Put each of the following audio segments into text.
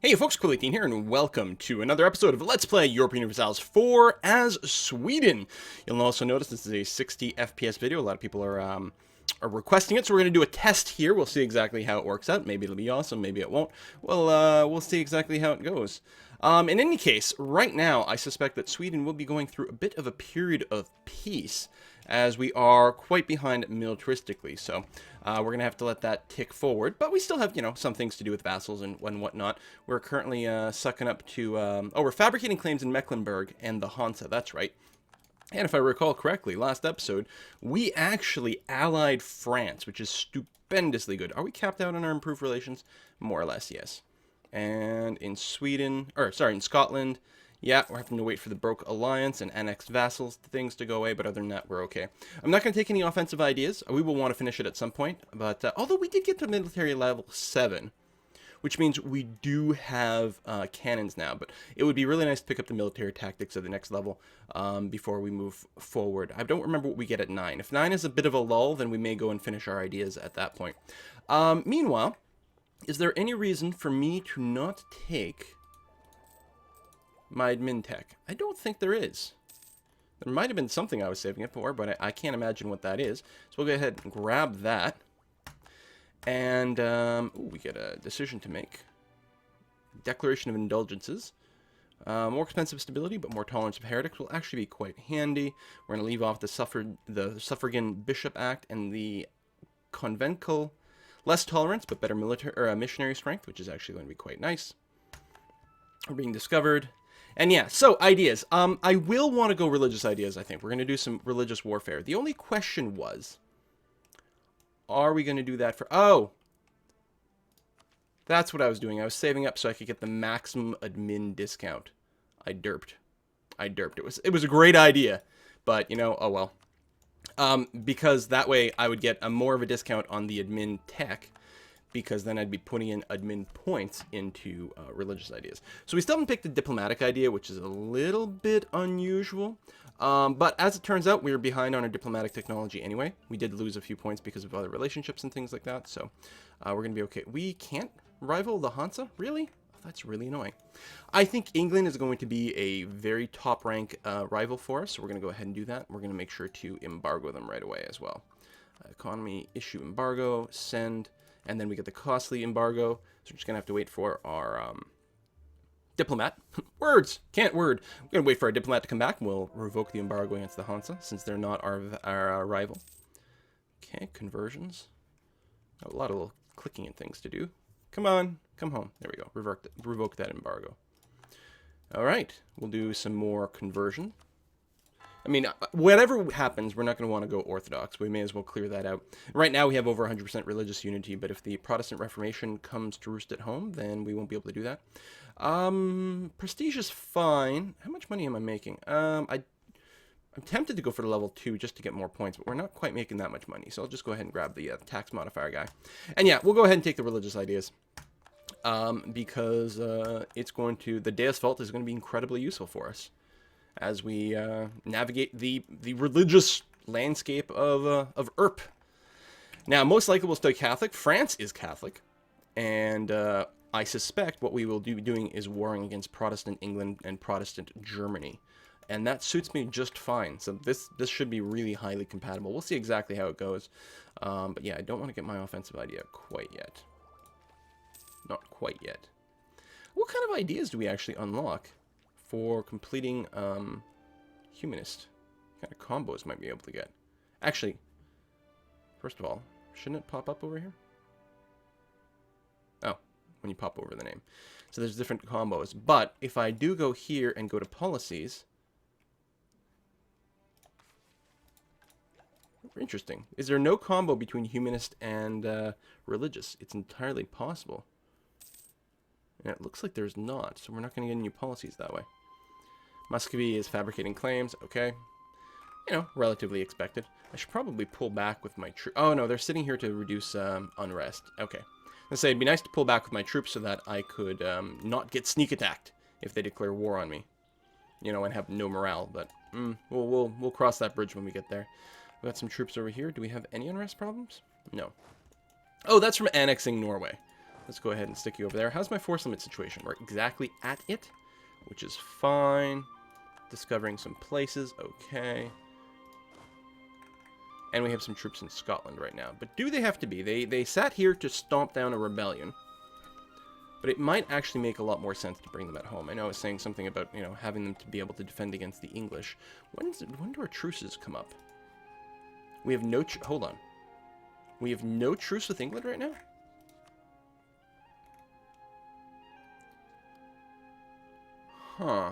Hey folks, Cool18 here, and welcome to another episode of Let's Play European Universalis 4 as Sweden. You'll also notice this is a 60 FPS video. A lot of people are requesting it, so we're going to do a test here. We'll see exactly how it works out. Maybe it'll be awesome, maybe it won't. We'll see exactly how it goes. In any case, right now, I suspect that Sweden will be going through a bit of a period of peace, as we are quite behind militaristically, so we're going to have to let that tick forward. But we still have, some things to do with vassals and whatnot. We're currently sucking up to, we're fabricating claims in Mecklenburg and the Hansa, that's right. And if I recall correctly, last episode, we actually allied France, which is stupendously good. Are we capped out on our improved relations? More or less, yes. And in in Scotland, yeah, we're having to wait for the Broke Alliance and annexed vassals things to go away, but other than that, we're okay. I'm not going to take any offensive ideas. We will want to finish it at some point, but although we did get to military level 7, which means we do have cannons now, but it would be really nice to pick up the military tactics at the next level before we move forward. I don't remember what we get at 9. If 9 is a bit of a lull, then we may go and finish our ideas at that point. Meanwhile, is there any reason for me to not take my admin tech? I don't think there is. There might have been something I was saving it for, but I can't imagine what that is. So we'll go ahead and grab that. And we get a decision to make. Declaration of Indulgences. More expensive stability, but more tolerance of heretics will actually be quite handy. We're going to leave off the Suffragan Bishop Act and the Convental. Less tolerance, but better missionary strength, which is actually going to be quite nice. We're being discovered. And yeah, so ideas. I will want to go religious ideas, I think. We're going to do some religious warfare. The only question was, are we going to do that for... Oh! That's what I was doing. I was saving up so I could get the maximum admin discount. I derped. It was a great idea. But, oh well. Because that way I would get a more of a discount on the admin tech, because then I'd be putting in admin points into religious ideas. So we still haven't picked the diplomatic idea, which is a little bit unusual. But as it turns out, we were behind on our diplomatic technology anyway. We did lose a few points because of other relationships and things like that. So we're going to be okay. We can't rival the Hansa? Really? That's really annoying. I think England is going to be a very top rank rival for us. So we're going to go ahead and do that. We're going to make sure to embargo them right away as well. Economy, issue embargo, send, and then we get the costly embargo. So we're just going to have to wait for our diplomat. Words! Can't word. We're going to wait for our diplomat to come back, and we'll revoke the embargo against the Hansa, since they're not our rival. Okay, conversions. A lot of little clicking and things to do. Come on, come home. There we go. Revoke that embargo. All right, we'll do some more conversion. I mean, whatever happens, we're not going to want to go Orthodox. We may as well clear that out. Right now, we have over 100% religious unity, but if the Protestant Reformation comes to roost at home, then we won't be able to do that. Prestige is fine. How much money am I making? I'm tempted to go for the level 2 just to get more points, but we're not quite making that much money, so I'll just go ahead and grab the tax modifier guy. And yeah, we'll go ahead and take the religious ideas. Because the Deus Vult is going to be incredibly useful for us as we navigate the religious landscape of Erp. Now, most likely we'll stay Catholic. France is Catholic, and I suspect what we will be doing is warring against Protestant England and Protestant Germany, and that suits me just fine. So this should be really highly compatible. We'll see exactly how it goes, but yeah, I don't want to get my offensive idea quite yet. Not quite yet. What kind of ideas do we actually unlock for completing humanist? What kind of combos might we be able to get? Actually, first of all, shouldn't it pop up over here? Oh, when you pop over the name. So there's different combos. But if I do go here and go to policies, interesting. Is there no combo between humanist and religious? It's entirely possible. And it looks like there's not, so we're not going to get any policies that way. Muscovy is fabricating claims, okay. Relatively expected. I should probably pull back with my troops. Oh no, they're sitting here to reduce unrest. Okay. Let's say it'd be nice to pull back with my troops so that I could not get sneak attacked if they declare war on me. And have no morale, but we'll cross that bridge when we get there. We got some troops over here. Do we have any unrest problems? No. Oh, that's from annexing Norway. let's go ahead and stick you over there. How's my force limit situation? We're exactly at it, which is fine. Discovering some places, okay. And we have some troops in Scotland right now. But do they have to be? They sat here to stomp down a rebellion. But it might actually make a lot more sense to bring them at home. I know I was saying something about, you know, having them to be able to defend against the English. When do our truces come up? We have no... Hold on. We have no truce with England right now? Huh.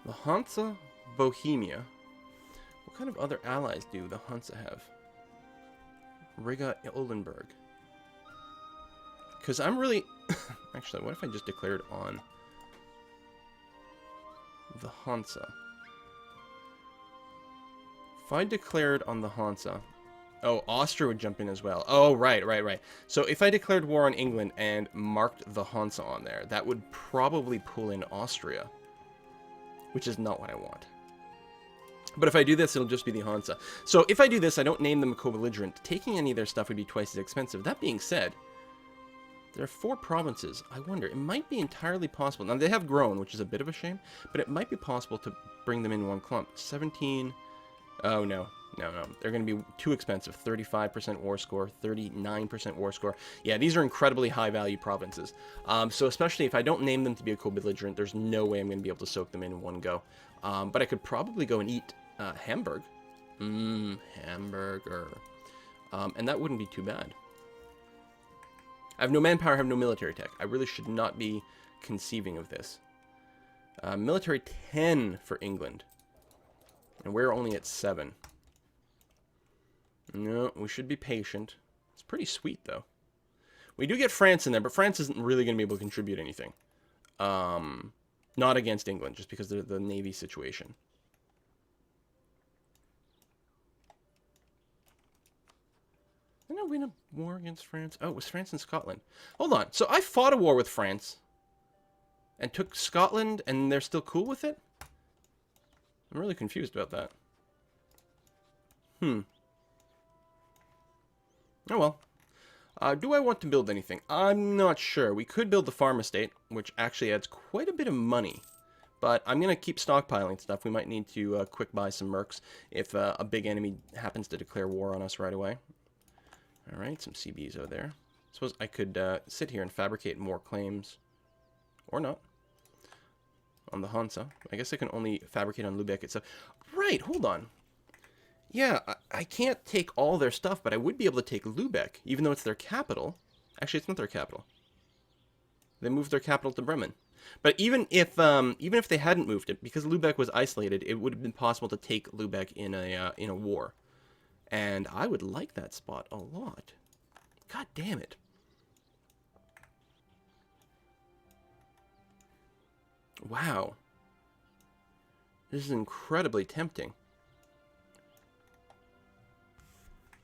The Hansa, Bohemia. What kind of other allies do the Hansa have? Riga, Oldenburg. Because I'm really... Actually, what if I just declared on the Hansa? If I declared on the Hansa... Oh, Austria would jump in as well. Oh, right. So if I declared war on England and marked the Hansa on there, that would probably pull in Austria. Which is not what I want. But if I do this, it'll just be the Hansa. So if I do this, I don't name them a co-belligerent. Taking any of their stuff would be twice as expensive. That being said... There are 4 provinces. I wonder, it might be entirely possible. Now, they have grown, which is a bit of a shame, but it might be possible to bring them in one clump. 17... Oh, no. They're going to be too expensive. 35% war score, 39% war score. Yeah, these are incredibly high-value provinces. So especially if I don't name them to be a co-belligerent, there's no way I'm going to be able to soak them in one go. But I could probably go and eat Hamburg. Hamburger. And that wouldn't be too bad. I have no manpower, I have no military tech. I really should not be conceiving of this. Military 10 for England. And we're only at 7. No, we should be patient. It's pretty sweet, though. We do get France in there, but France isn't really going to be able to contribute anything. Not against England, just because of the Navy situation. Didn't I win a war against France? Oh, it was France and Scotland. Hold on. So I fought a war with France and took Scotland, and they're still cool with it? I'm really confused about that. Oh well. Do I want to build anything? I'm not sure. We could build the farm estate, which actually adds quite a bit of money. But I'm going to keep stockpiling stuff. We might need to quick buy some mercs if a big enemy happens to declare war on us right away. Alright, some CBs over there. Suppose I could sit here and fabricate more claims. Or not. On the Hansa. I guess I can only fabricate on Lubeck itself. Right, hold on. Yeah, I can't take all their stuff, but I would be able to take Lubeck, even though it's their capital. Actually, it's not their capital. They moved their capital to Bremen. But even if they hadn't moved it, because Lubeck was isolated, it would have been possible to take Lubeck in a war. And I would like that spot a lot. God damn it. Wow. This is incredibly tempting.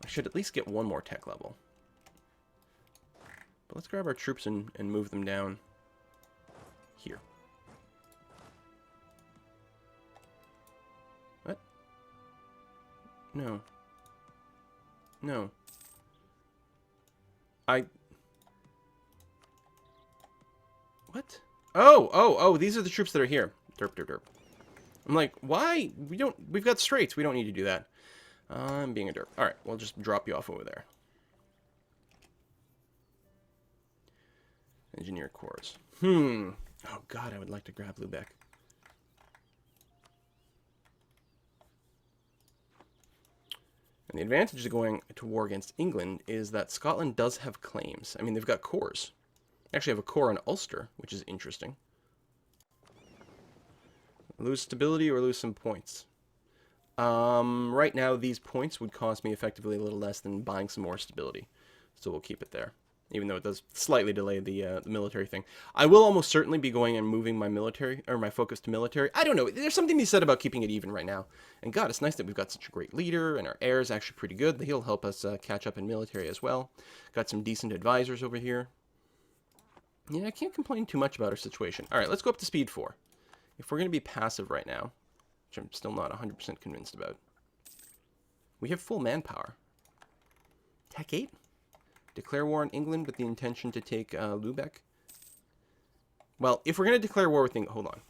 I should at least get one more tech level. But let's grab our troops and move them down here. What? No. No. What? Oh, these are the troops that are here. Derp. I'm like, why? We've got straits. We don't need to do that. I'm being a derp. Alright, we'll just drop you off over there. Engineer corps. Oh god, I would like to grab Lubeck. And the advantage of going to war against England is that Scotland does have claims. I mean, they've got corps. They actually have a corps in Ulster, which is interesting. Lose stability or lose some points? Right now, these points would cost me effectively a little less than buying some more stability. So we'll keep it there. Even though it does slightly delay the military thing. I will almost certainly be going and moving my military, or my focus to military. I don't know. There's something to be said about keeping it even right now. And God, it's nice that we've got such a great leader, and our heir is actually pretty good. He'll help us catch up in military as well. Got some decent advisors over here. Yeah, I can't complain too much about our situation. All right, let's go up to speed 4. If we're going to be passive right now, which I'm still not 100% convinced about, we have full manpower. Tech 8? Declare war on England with the intention to take Lubeck. Well, if we're going to declare war with England... Hold on.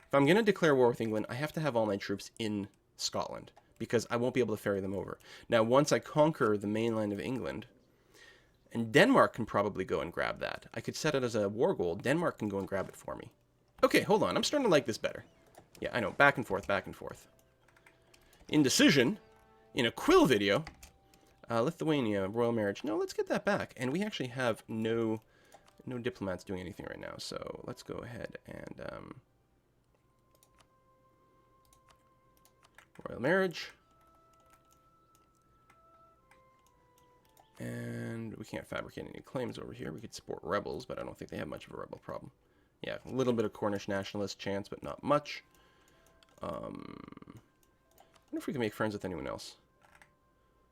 If I'm going to declare war with England, I have to have all my troops in Scotland, because I won't be able to ferry them over. Now, once I conquer the mainland of England, and Denmark can probably go and grab that. I could set it as a war goal. Denmark can go and grab it for me. Okay, hold on. I'm starting to like this better. Yeah, I know. Back and forth, back and forth. Indecision, in a Quill video, Lithuania, royal marriage. No, let's get that back. And we actually have no diplomats doing anything right now, so let's go ahead and... royal marriage. And we can't fabricate any claims over here. We could support rebels, but I don't think they have much of a rebel problem. Yeah, a little bit of Cornish nationalist chance, but not much. I wonder if we can make friends with anyone else.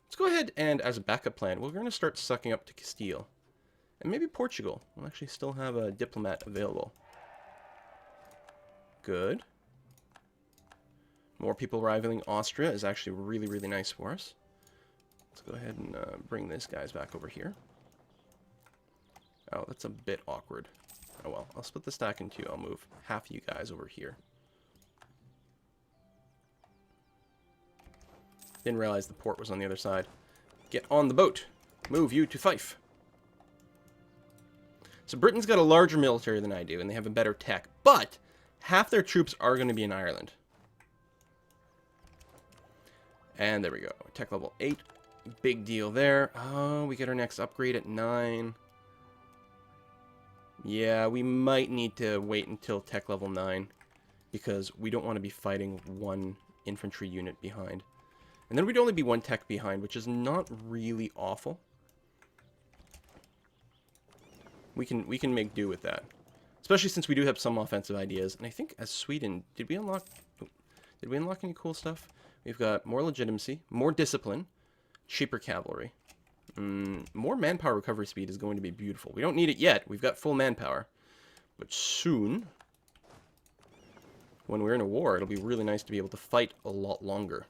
Let's go ahead and, as a backup plan, we're going to start sucking up to Castile. And maybe Portugal. We'll actually still have a diplomat available. Good. More people rivaling Austria is actually really, really nice for us. Let's go ahead and bring these guys back over here. Oh, that's a bit awkward. Oh well, I'll split the stack in two. I'll move half you guys over here. Didn't realize the port was on the other side. Get on the boat. Move you to Fife. So Britain's got a larger military than I do, and they have a better tech. But half their troops are going to be in Ireland. And there we go. Tech level 8. Big deal there. Oh, we get our next upgrade at 9. Yeah, we might need to wait until tech level 9, because we don't want to be fighting one infantry unit behind. And then we'd only be one tech behind, which is not really awful. We can make do with that. Especially since we do have some offensive ideas. And I think as Sweden, did we unlock any cool stuff? We've got more legitimacy, more discipline, cheaper cavalry. More manpower recovery speed is going to be beautiful. We don't need it yet. We've got full manpower. But soon, when we're in a war, it'll be really nice to be able to fight a lot longer.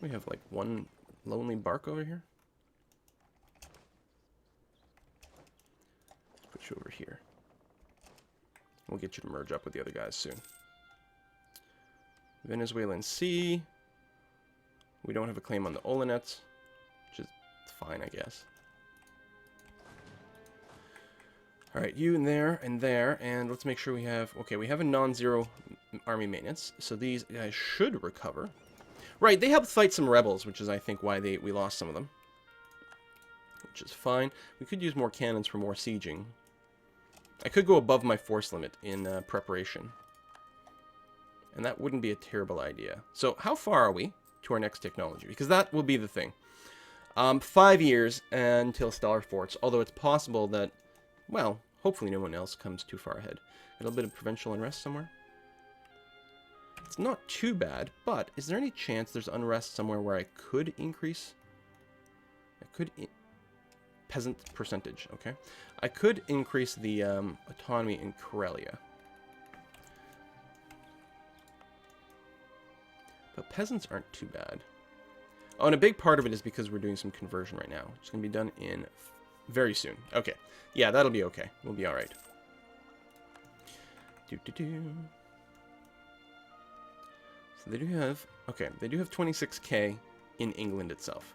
We have like one lonely bark over here. Let's put you over here. We'll get you to merge up with the other guys soon. Venezuelan Sea. We don't have a claim on the Olenets, which is fine, I guess. Alright, you and there, and let's make sure we have... Okay, we have a non-zero army maintenance, so these guys should recover. Right, they helped fight some rebels, which is, I think, why we lost some of them. Which is fine. We could use more cannons for more sieging. I could go above my force limit in preparation. And that wouldn't be a terrible idea. So, how far are we to our next technology? Because that will be the thing. 5 years until Stellar Forts, although it's possible that, well, hopefully no one else comes too far ahead. A little bit of provincial unrest somewhere. It's not too bad, but is there any chance there's unrest somewhere where I could increase? Peasant percentage, okay. I could increase the autonomy in Karelia. But peasants aren't too bad. Oh, and a big part of it is because we're doing some conversion right now. It's going to be done in very soon. Okay. Yeah, that'll be okay. We'll be alright. So they do have... Okay, they do have 26k in England itself.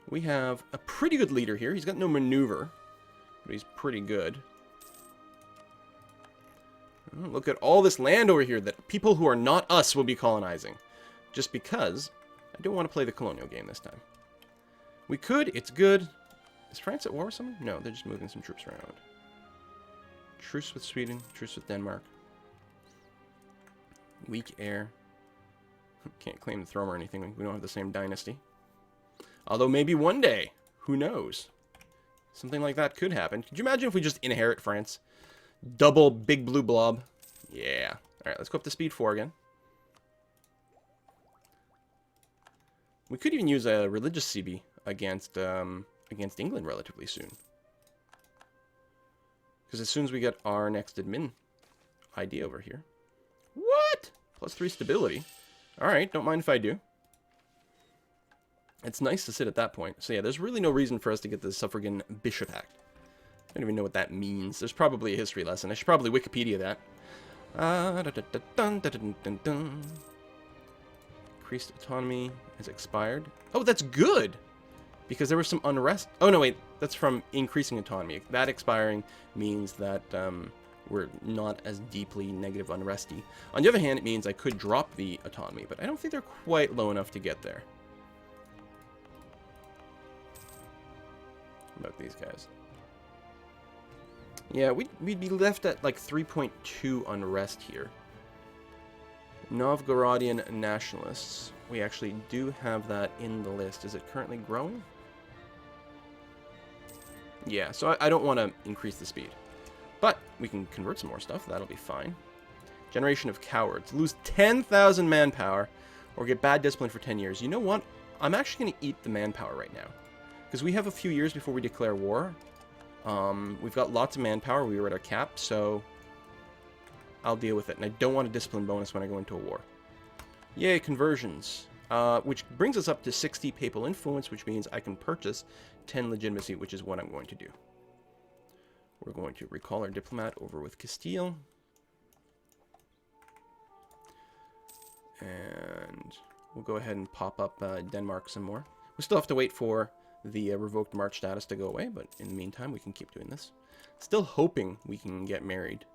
We have a pretty good leader here. He's got no maneuver, but he's pretty good. Oh, look at all this land over here that people who are not us will be colonizing. Just because I don't want to play the colonial game this time. We could. It's good. Is France at war with someone? No, they're just moving some troops around. Truce with Sweden. Truce with Denmark. Weak heir. Can't claim the throne or anything. We don't have the same dynasty. Although maybe one day. Who knows? Something like that could happen. Could you imagine if we just inherit France? Double big blue blob. Yeah. Alright, let's go up to speed 4 again. We could even use a religious CB against England relatively soon. Because as soon as we get our next admin ID over here. What? +3 stability. Alright, don't mind if I do. It's nice to sit at that point. So yeah, there's really no reason for us to get the Suffragan Bishop Act. I don't even know what that means. There's probably a history lesson. I should probably Wikipedia that. Increased autonomy has expired. Oh, that's good! Because there was some unrest. Oh, no, wait. That's from increasing autonomy. That expiring means that we're not as deeply negative unresty. On the other hand, it means I could drop the autonomy, but I don't think they're quite low enough to get there. What about these guys? Yeah, we'd be left at like 3.2 unrest here. Novgorodian nationalists. We actually do have that in the list. Is it currently growing? Yeah, so I don't want to increase the speed. But we can convert some more stuff. That'll be fine. Generation of cowards. Lose 10,000 manpower or get bad discipline for 10 years. You know what? I'm actually going to eat the manpower right now. Because we have a few years before we declare war. We've got lots of manpower. We were at our cap, so I'll deal with it. And I don't want a discipline bonus when I go into a war. Yay, conversions. Which brings us up to 60 papal influence, which means I can purchase 10 legitimacy, which is what I'm going to do. We're going to recall our diplomat over with Castile. And we'll go ahead and pop up Denmark some more. We still have to wait for the revoked march status to go away, but in the meantime, we can keep doing this. Still hoping we can get married.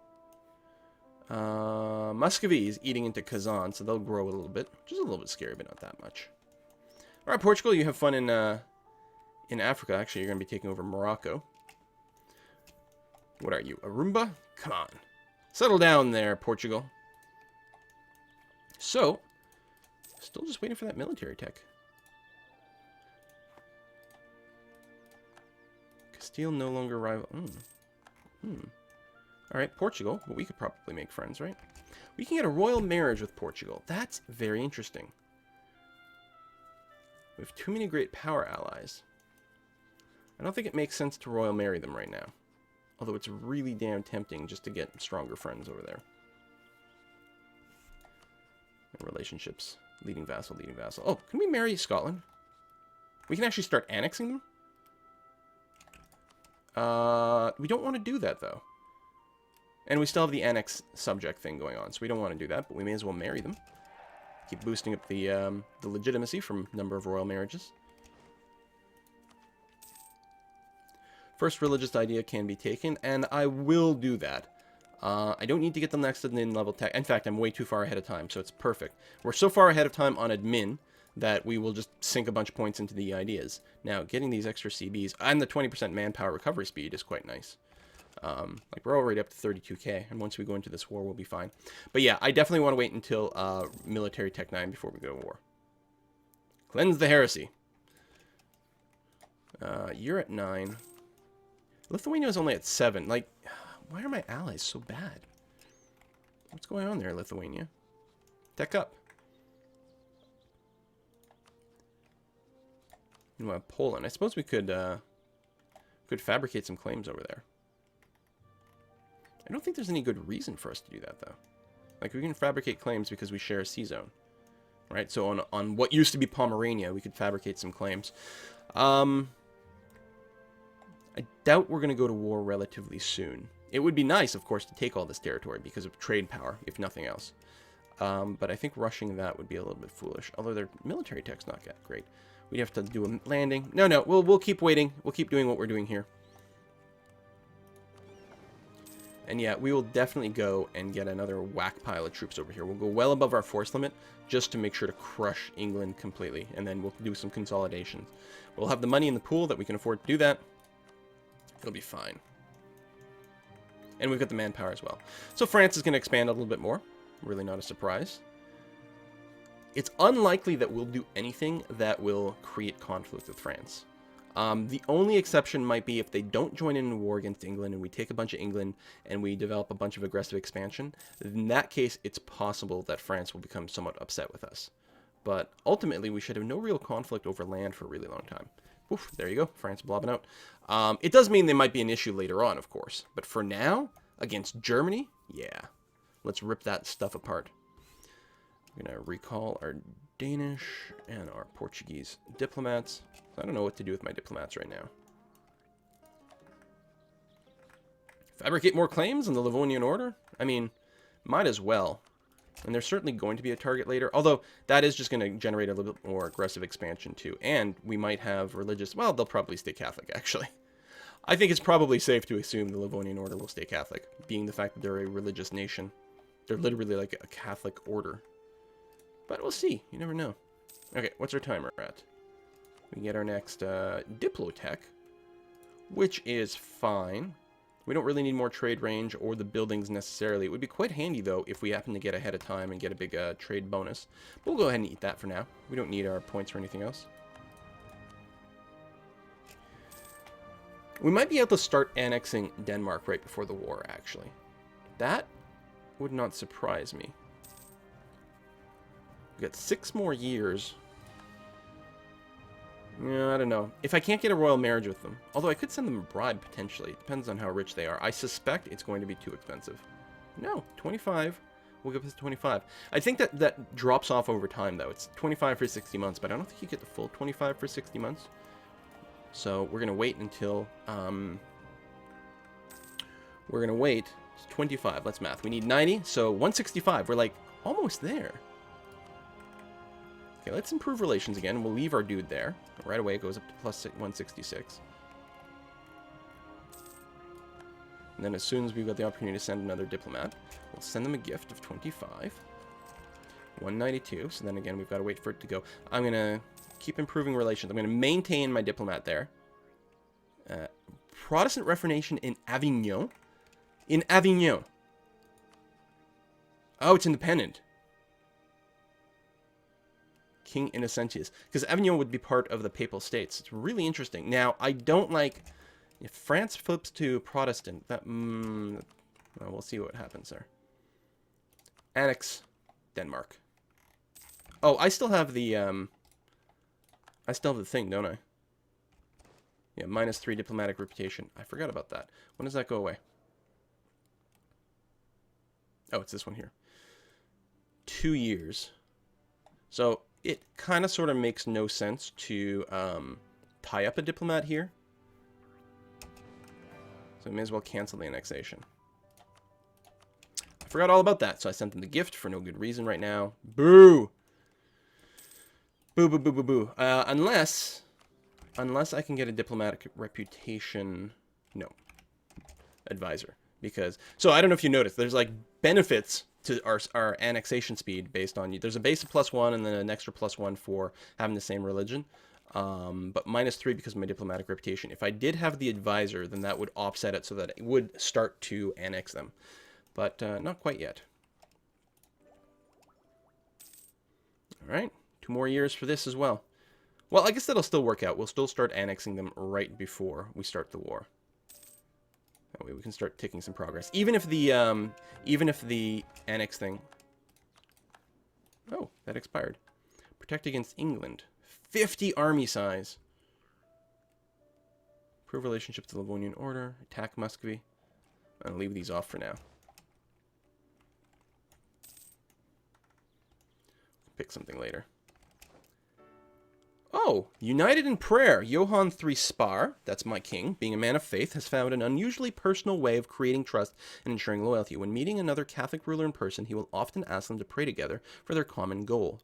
Muscovy is eating into Kazan, so they'll grow a little bit, which is a little bit scary, but not that much. All right, Portugal, you have fun in Africa. Actually, you're going to be taking over Morocco. What are you, Aruba? Come on. Settle down there, Portugal. So, still just waiting for that military tech. Castile no longer rival. Alright, Portugal. But we could probably make friends, right? We can get a royal marriage with Portugal. That's very interesting. We have too many great power allies. I don't think it makes sense to royal marry them right now. Although it's really damn tempting just to get stronger friends over there. And relationships. Leading vassal, leading vassal. Oh, can we marry Scotland? We can actually start annexing them? We don't want to do that, though. And we still have the annex subject thing going on, so we don't want to do that, but we may as well marry them. Keep boosting up the legitimacy from number of royal marriages. First religious idea can be taken, and I will do that. I don't need to get them next in level tech. In fact, I'm way too far ahead of time, so it's perfect. We're so far ahead of time on admin that we will just sink a bunch of points into the ideas. Now, getting these extra CBs and the 20% manpower recovery speed is quite nice. Like, we're already up to 32k, and once we go into this war, we'll be fine. But yeah, I definitely want to wait until military tech 9 before we go to war. Cleanse the heresy. You're at 9. Lithuania is only at 7. Like, why are my allies so bad? What's going on there, Lithuania? Tech up. Meanwhile, Poland. I suppose we could fabricate some claims over there. I don't think there's any good reason for us to do that, though. Like, we can fabricate claims because we share a sea zone. Right? So on what used to be Pomerania, we could fabricate some claims. I doubt we're going to go to war relatively soon. It would be nice, of course, to take all this territory because of trade power, if nothing else. But I think rushing that would be a little bit foolish. Although their military tech's not that great. We'd have to do a landing. No, we'll keep waiting. We'll keep doing what we're doing here. And yeah, we will definitely go and get another whack pile of troops over here. We'll go well above our force limit just to make sure to crush England completely. And then we'll do some consolidations. We'll have the money in the pool that we can afford to do that. It'll be fine. And we've got the manpower as well. So France is going to expand a little bit more. Really not a surprise. It's unlikely that we'll do anything that will create conflict with France. The only exception might be if they don't join in a war against England and we take a bunch of England and we develop a bunch of aggressive expansion. In that case, it's possible that France will become somewhat upset with us. But ultimately, we should have no real conflict over land for a really long time. Oof, there you go. France blobbing out. It does mean there might be an issue later on, of course. But for now, against Germany, yeah. Let's rip that stuff apart. We're going to recall our Danish and our Portuguese diplomats. I don't know what to do with my diplomats right now. Fabricate more claims on the Livonian Order? I mean, might as well. And they're certainly going to be a target later. Although, that is just going to generate a little bit more aggressive expansion, too. And we might have religious... Well, they'll probably stay Catholic, actually. I think it's probably safe to assume the Livonian Order will stay Catholic, being the fact that they're a religious nation. They're literally like a Catholic order. But we'll see. You never know. Okay, what's our timer at? We can get our next Diplotech, which is fine. We don't really need more trade range or the buildings necessarily. It would be quite handy, though, if we happen to get ahead of time and get a big trade bonus. But we'll go ahead and eat that for now. We don't need our points or anything else. We might be able to start annexing Denmark right before the war, actually. That would not surprise me. We've got 6 more years. Yeah, I don't know. If I can't get a royal marriage with them. Although I could send them a bribe, potentially. It depends on how rich they are. I suspect it's going to be too expensive. No, 25. We'll go up to 25. I think that drops off over time, though. It's 25 for 60 months, but I don't think you get the full 25 for 60 months. So we're going to wait until... we're going to wait. It's 25. Let's math. We need 90, so 165. We're, like, almost there. Okay, let's improve relations again. We'll leave our dude there. Right away, it goes up to plus 166. And then as soon as we've got the opportunity to send another diplomat, we'll send them a gift of 25. 192. So then again, we've got to wait for it to go. I'm going to keep improving relations. I'm going to maintain my diplomat there. Protestant Reformation in Avignon. In Avignon. Oh, it's independent. King Innocentius. Because Avignon would be part of the Papal States. It's really interesting. Now, I don't like... If France flips to Protestant, that... well, we'll see what happens there. Annex Denmark. Oh, I still have the... I still have the thing, don't I? Yeah, -3 diplomatic reputation. I forgot about that. When does that go away? Oh, it's this one here. 2 years. So... It kind of sort of makes no sense to tie up a diplomat here. So I may as well cancel the annexation. I forgot all about that, so I sent them the gift for no good reason right now. Boo! Boo, boo, boo, boo, boo. Unless I can get a diplomatic reputation... No. Advisor. Because... So I don't know if you noticed, there's like benefits... to our annexation speed based on... There's a base of +1 and then an extra +1 for having the same religion. But -3 because of my diplomatic reputation. If I did have the advisor, then that would offset it so that it would start to annex them. But not quite yet. Alright, 2 more years for this as well. Well, I guess that'll still work out. We'll still start annexing them right before we start the war. That way we can start taking some progress. Even if the annex thing... Oh, that expired. Protect against England. 50 army size. Improve relationship to the Livonian Order. Attack Muscovy. I'll leave these off for now. Pick something later. Oh, united in prayer, Johann III Spar, that's my king, being a man of faith, has found an unusually personal way of creating trust and ensuring loyalty. When meeting another Catholic ruler in person, he will often ask them to pray together for their common goals.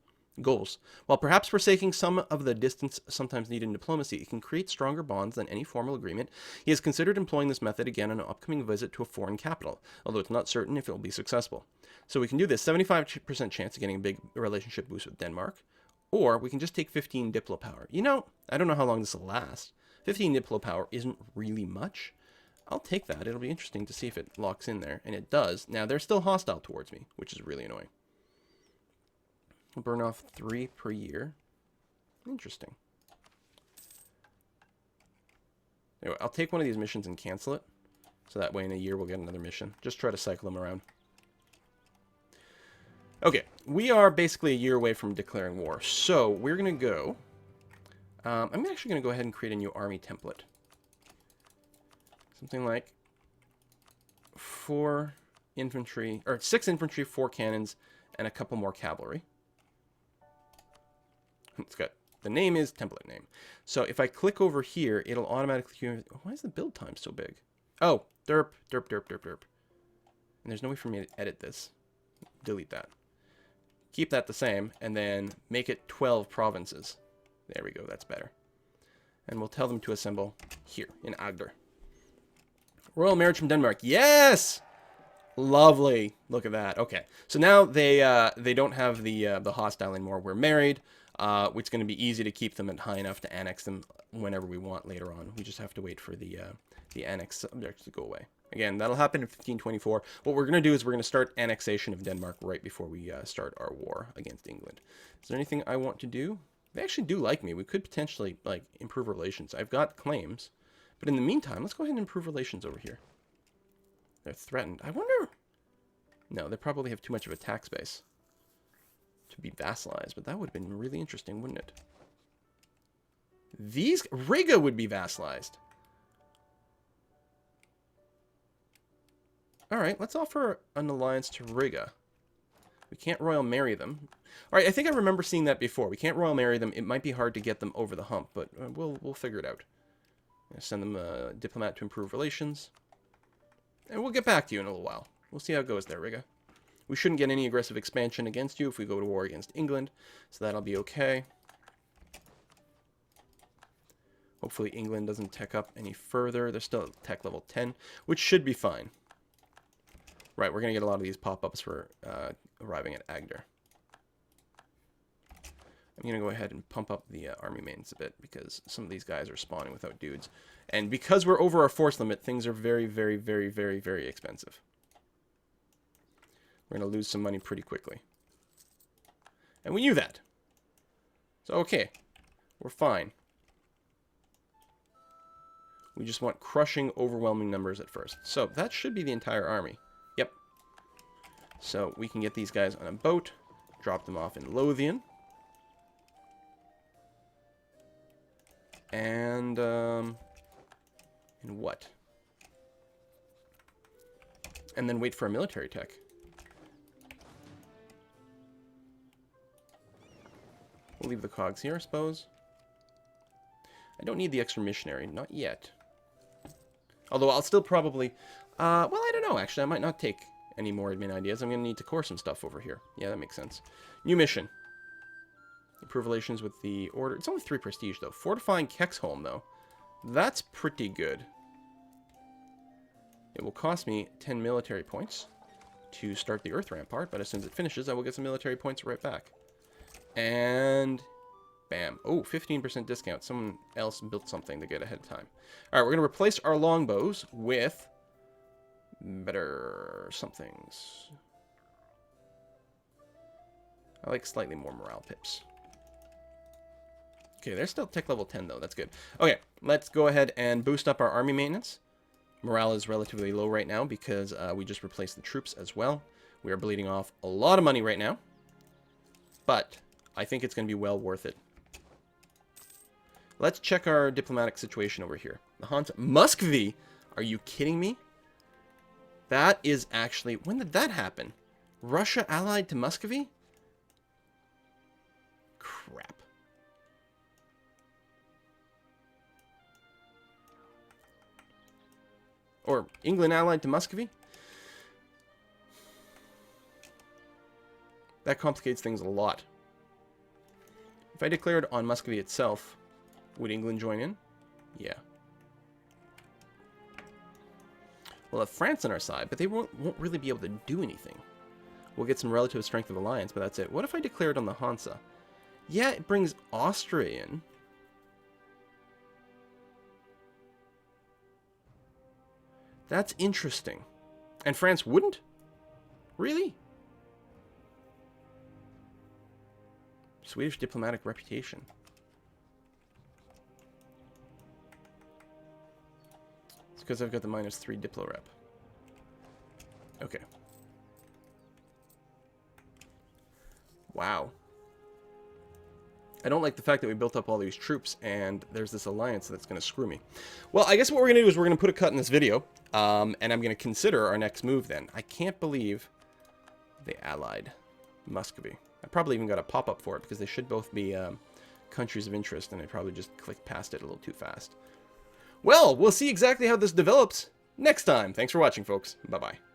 While perhaps forsaking some of the distance sometimes needed in diplomacy, it can create stronger bonds than any formal agreement. He has considered employing this method again on an upcoming visit to a foreign capital, although it's not certain if it will be successful. So we can do this, 75% chance of getting a big relationship boost with Denmark. Or we can just take 15 Diplo power. You know, I don't know how long this will last. 15 Diplo power isn't really much. I'll take that. It'll be interesting to see if it locks in there. And it does. Now, they're still hostile towards me, which is really annoying. We'll burn off 3 per year. Interesting. Anyway, I'll take one of these missions and cancel it. So that way in a year we'll get another mission. Just try to cycle them around. Okay, we are basically a year away from declaring war, so we're going to go... I'm actually going to go ahead and create a new army template. Something like 4 infantry, or 6 infantry, 4 cannons, and a couple more cavalry. It's got, the name is template name. So if I click over here, it'll automatically, why is the build time so big? Oh, derp, derp, derp, derp, derp. And there's no way for me to edit this. Delete that. Keep that the same, and then make it 12 provinces. There we go, that's better. And we'll tell them to assemble here in Agder. Royal marriage from Denmark. Yes! Lovely. Look at that. Okay. So now they don't have the hostile anymore. We're married, which is going to be easy to keep them at high enough to annex them whenever we want later on. We just have to wait for the annex subjects to go away. Again, that'll happen in 1524. What we're going to do is we're going to start annexation of Denmark right before we start our war against England. Is there anything I want to do? They actually do like me. We could potentially like improve relations. I've got claims, but in the meantime, let's go ahead and improve relations over here. They're threatened. I wonder... No, they probably have too much of a tax base to be vassalized, but that would have been really interesting, wouldn't it? These... Riga would be vassalized. Alright, let's offer an alliance to Riga. We can't royal marry them. Alright, I think I remember seeing that before. We can't royal marry them. It might be hard to get them over the hump, but we'll figure it out. Send them a diplomat to improve relations. And we'll get back to you in a little while. We'll see how it goes there, Riga. We shouldn't get any aggressive expansion against you if we go to war against England, so that'll be okay. Hopefully England doesn't tech up any further. They're still at tech level 10, which should be fine. Right, we're going to get a lot of these pop-ups for arriving at Agder. I'm going to go ahead and pump up the army maintenance a bit because some of these guys are spawning without dudes. And because we're over our force limit, things are very, very, very, very, very expensive. We're going to lose some money pretty quickly. And we knew that. So, okay. We're fine. We just want crushing, overwhelming numbers at first. So, that should be the entire army. Yep. So, we can get these guys on a boat. Drop them off in Lothian. And, in what? And then wait for a military tech. We'll leave the cogs here, I suppose. I don't need the extra missionary. Not yet. Although I'll still probably... well, I don't know, actually. I might not take any more admin ideas. I'm going to need to core some stuff over here. Yeah, that makes sense. New mission. Improve relations with the order. It's only 3 prestige, though. Fortifying Kexholm, though. That's pretty good. It will cost me 10 military points to start the Earth Rampart, but as soon as it finishes, I will get some military points right back. And bam. Oh, 15% discount. Someone else built something to get ahead of time. All right, we're going to replace our longbows with better somethings. I like slightly more morale pips. Okay, they're still tech level 10, though. That's good. Okay, let's go ahead and boost up our army maintenance. Morale is relatively low right now because we just replaced the troops as well. We are bleeding off a lot of money right now. But I think it's going to be well worth it. Let's check our diplomatic situation over here. The Hansa... Muscovy? Are you kidding me? That is actually... When did that happen? Russia allied to Muscovy? Crap. Or England allied to Muscovy? That complicates things a lot. If I declared on Muscovy itself, would England join in? Yeah. We'll have France on our side, but they won't really be able to do anything. We'll get some relative strength of alliance, but that's it. What if I declared on the Hansa? Yeah, it brings Austria in. That's interesting. And France wouldn't? Really? Swedish diplomatic reputation. It's because I've got the -3 diplo rep. Okay. Wow. I don't like the fact that we built up all these troops and there's this alliance that's going to screw me. Well, I guess what we're going to do is we're going to put a cut in this video. And I'm going to consider our next move then. I can't believe they allied Muscovy. I probably even got a pop-up for it because they should both be countries of interest, and I probably just clicked past it a little too fast. Well, we'll see exactly how this develops next time. Thanks for watching, folks. Bye-bye.